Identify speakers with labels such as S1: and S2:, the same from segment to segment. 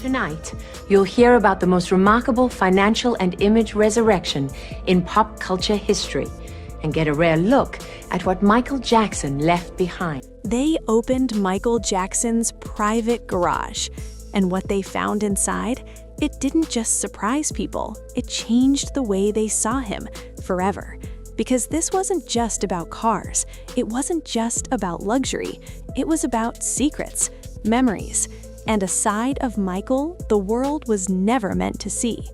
S1: Tonight, you'll hear about the most remarkable financial and image resurrection in pop culture history and get a rare look at what Michael Jackson left behind.
S2: They opened Michael Jackson's private garage, and what they found inside, it didn't just surprise people, it changed the way they saw him forever. Because this wasn't just about cars, it wasn't just about luxury, it was about secrets, memories, and a side of Michael the world was never meant to see.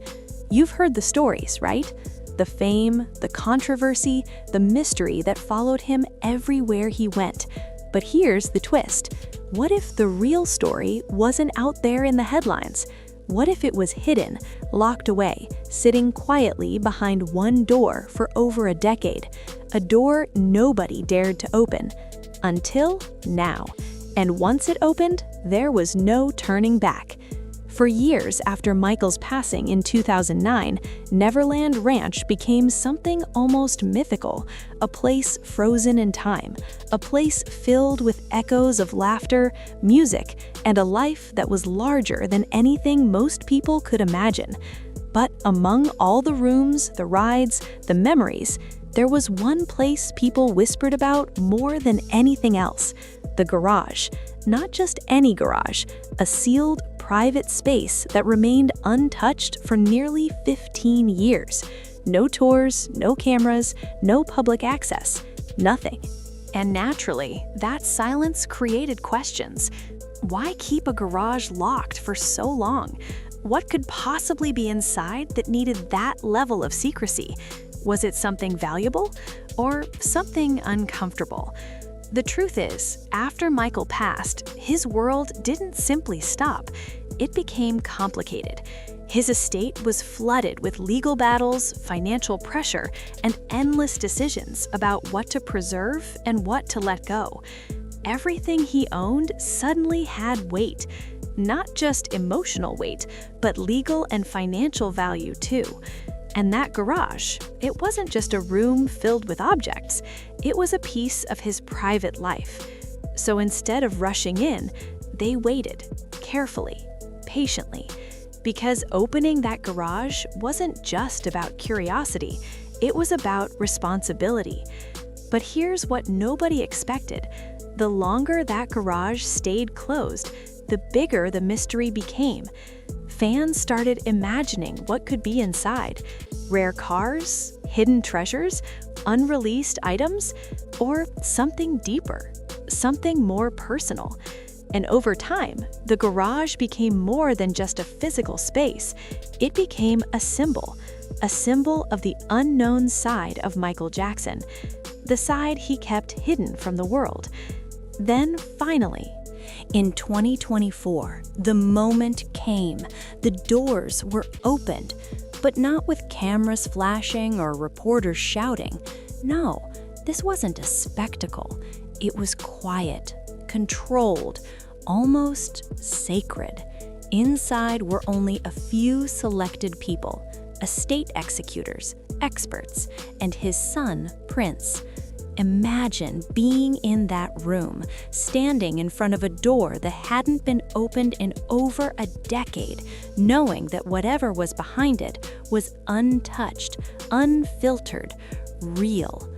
S2: You've heard the stories, right? The fame, the controversy, the mystery that followed him everywhere he went. But here's the twist. What if the real story wasn't out there in the headlines? What if it was hidden, locked away, sitting quietly behind one door for over a decade? A door nobody dared to open. Until now. And once it opened, there was no turning back. For years after Michael's passing in 2009, Neverland Ranch became something almost mythical, a place frozen in time, a place filled with echoes of laughter, music, and a life that was larger than anything most people could imagine. But among all the rooms, the rides, the memories, there was one place people whispered about more than anything else: the garage. Not just any garage, a sealed, private space that remained untouched for nearly 15 years. No tours, no cameras, no public access, nothing. And naturally, that silence created questions. Why keep a garage locked for so long? What could possibly be inside that needed that level of secrecy? Was it something valuable or something uncomfortable? The truth is, after Michael passed, his world didn't simply stop. It became complicated. His estate was flooded with legal battles, financial pressure, and endless decisions about what to preserve and what to let go. Everything he owned suddenly had weight. Not just emotional weight, but legal and financial value too. And that garage, it wasn't just a room filled with objects, it was a piece of his private life. So instead of rushing in, they waited, carefully, patiently, because opening that garage wasn't just about curiosity, it was about responsibility. But here's what nobody expected. The longer that garage stayed closed, the bigger the mystery became. Fans started imagining what could be inside: rare cars, hidden treasures, unreleased items, or something deeper, something more personal. And over time, the garage became more than just a physical space. It became a symbol of the unknown side of Michael Jackson, the side he kept hidden from the world. Then finally, in 2024, the moment came. The doors were opened, but not with cameras flashing or reporters shouting. No, this wasn't a spectacle. It was quiet, controlled, almost sacred. Inside were only a few selected people: estate executors, experts, and his son, Prince. Imagine being in that room, standing in front of a door that hadn't been opened in over a decade, knowing that whatever was behind it was untouched, unfiltered, real.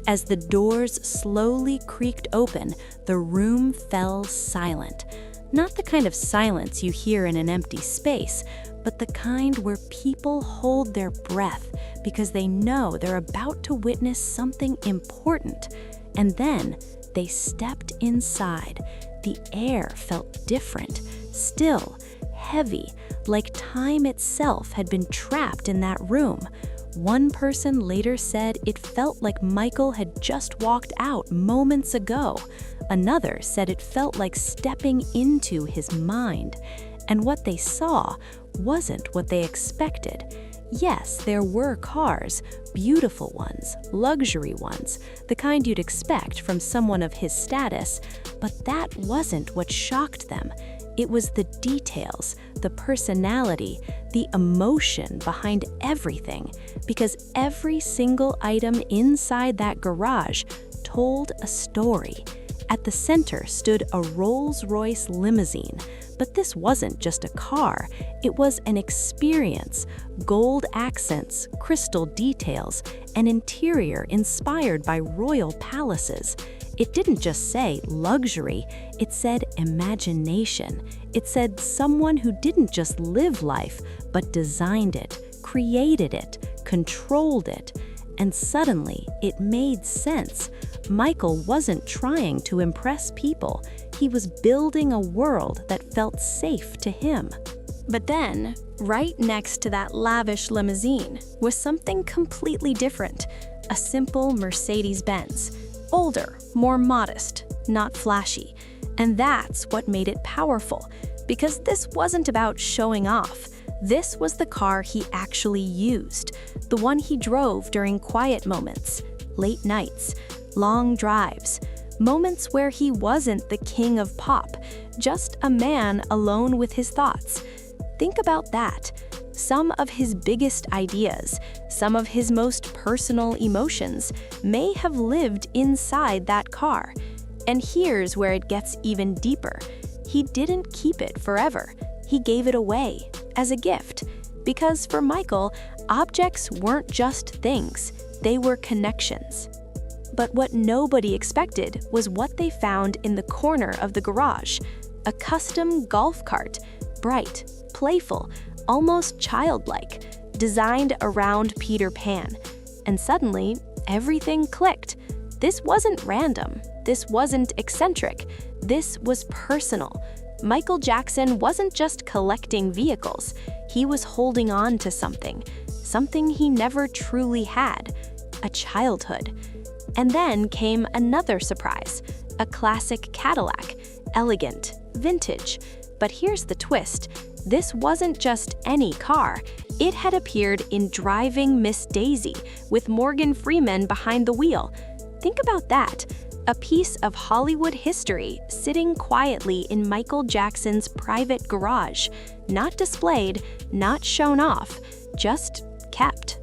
S2: As the doors slowly creaked open, the room fell silent. Not the kind of silence you hear in an empty space, but the kind where people hold their breath because they know they're about to witness something important. And then they stepped inside. The air felt different, still, heavy, like time itself had been trapped in that room. One person later said it felt like Michael had just walked out moments ago. Another said it felt like stepping into his mind. And what they saw wasn't what they expected. Yes, there were cars, beautiful ones, luxury ones, the kind you'd expect from someone of his status, but that wasn't what shocked them. It was the details, the personality, the emotion behind everything, because every single item inside that garage told a story. At the center stood a Rolls-Royce limousine, but this wasn't just a car, it was an experience. Gold accents, crystal details, an interior inspired by royal palaces. It didn't just say luxury, it said imagination. It said someone who didn't just live life, but designed it, created it, controlled it. And suddenly, it made sense. Michael wasn't trying to impress people. He was building a world that felt safe to him. But then, right next to that lavish limousine was something completely different. A simple Mercedes-Benz. Older, more modest, not flashy. And that's what made it powerful, because this wasn't about showing off. This was the car he actually used, the one he drove during quiet moments, late nights, long drives, moments where he wasn't the king of pop, just a man alone with his thoughts. Think about that. Some of his biggest ideas, some of his most personal emotions may have lived inside that car. And here's where it gets even deeper. He didn't keep it forever. He gave it away as a gift. Because for Michael, objects weren't just things, they were connections. But what nobody expected was what they found in the corner of the garage. A custom golf cart, bright, playful, almost childlike, designed around Peter Pan. And suddenly, everything clicked. This wasn't random. This wasn't eccentric. This was personal. Michael Jackson wasn't just collecting vehicles. He was holding on to something he never truly had, a childhood. And then came another surprise, a classic Cadillac, elegant, vintage. But here's the twist. This wasn't just any car. It had appeared in Driving Miss Daisy, with Morgan Freeman behind the wheel. Think about that. A piece of Hollywood history sitting quietly in Michael Jackson's private garage. Not displayed, not shown off, just kept.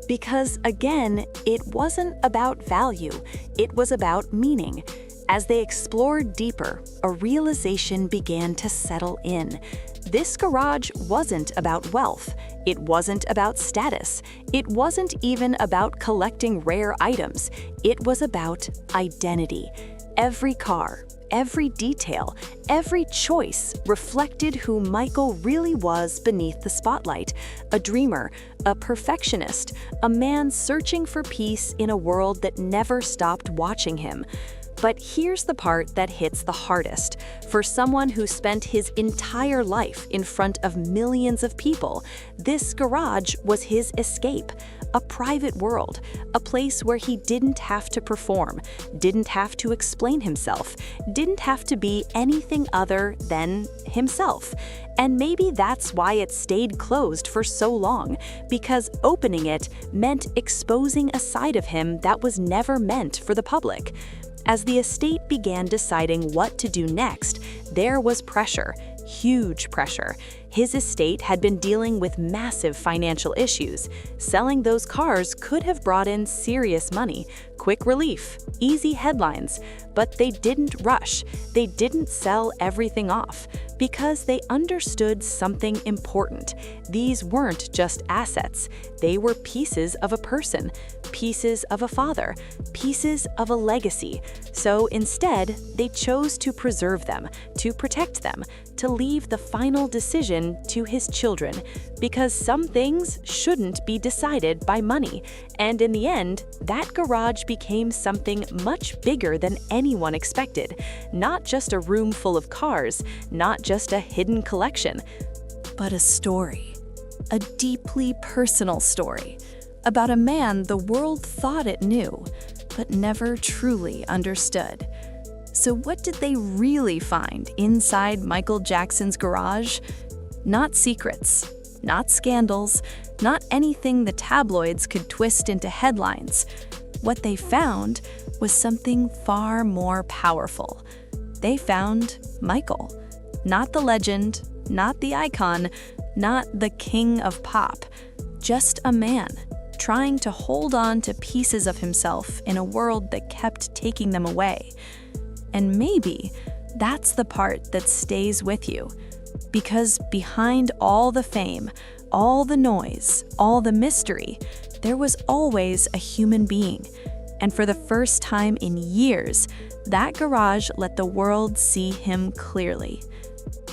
S2: Because again, it wasn't about value, it was about meaning. As they explored deeper, a realization began to settle in. This garage wasn't about wealth. It wasn't about status. It wasn't even about collecting rare items. It was about identity. Every car, every detail, every choice reflected who Michael really was beneath the spotlight. A dreamer, a perfectionist, a man searching for peace in a world that never stopped watching him. But here's the part that hits the hardest. For someone who spent his entire life in front of millions of people, this garage was his escape. A private world, a place where he didn't have to perform, didn't have to explain himself, didn't have to be anything other than himself. And maybe that's why it stayed closed for so long, because opening it meant exposing a side of him that was never meant for the public. As the estate began deciding what to do next, there was pressure, huge pressure. His estate had been dealing with massive financial issues. Selling those cars could have brought in serious money, quick relief, easy headlines. But they didn't rush. They didn't sell everything off because they understood something important. These weren't just assets. They were pieces of a person, pieces of a father, pieces of a legacy. So instead, they chose to preserve them, to protect them, to leave the final decision to his children, because some things shouldn't be decided by money. And in the end, that garage became something much bigger than anyone expected. Not just a room full of cars, not just a hidden collection, but a story. A deeply personal story about a man the world thought it knew, but never truly understood. So what did they really find inside Michael Jackson's garage? Not secrets, not scandals, not anything the tabloids could twist into headlines. What they found was something far more powerful. They found Michael. Not the legend, not the icon, not the king of pop. Just a man trying to hold on to pieces of himself in a world that kept taking them away. And maybe that's the part that stays with you. Because behind all the fame, all the noise, all the mystery, there was always a human being. And for the first time in years, that garage let the world see him clearly.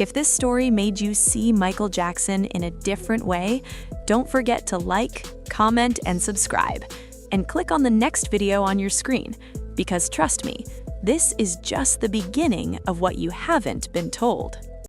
S2: If this story made you see Michael Jackson in a different way, don't forget to like, comment, and subscribe. And click on the next video on your screen, because trust me, this is just the beginning of what you haven't been told.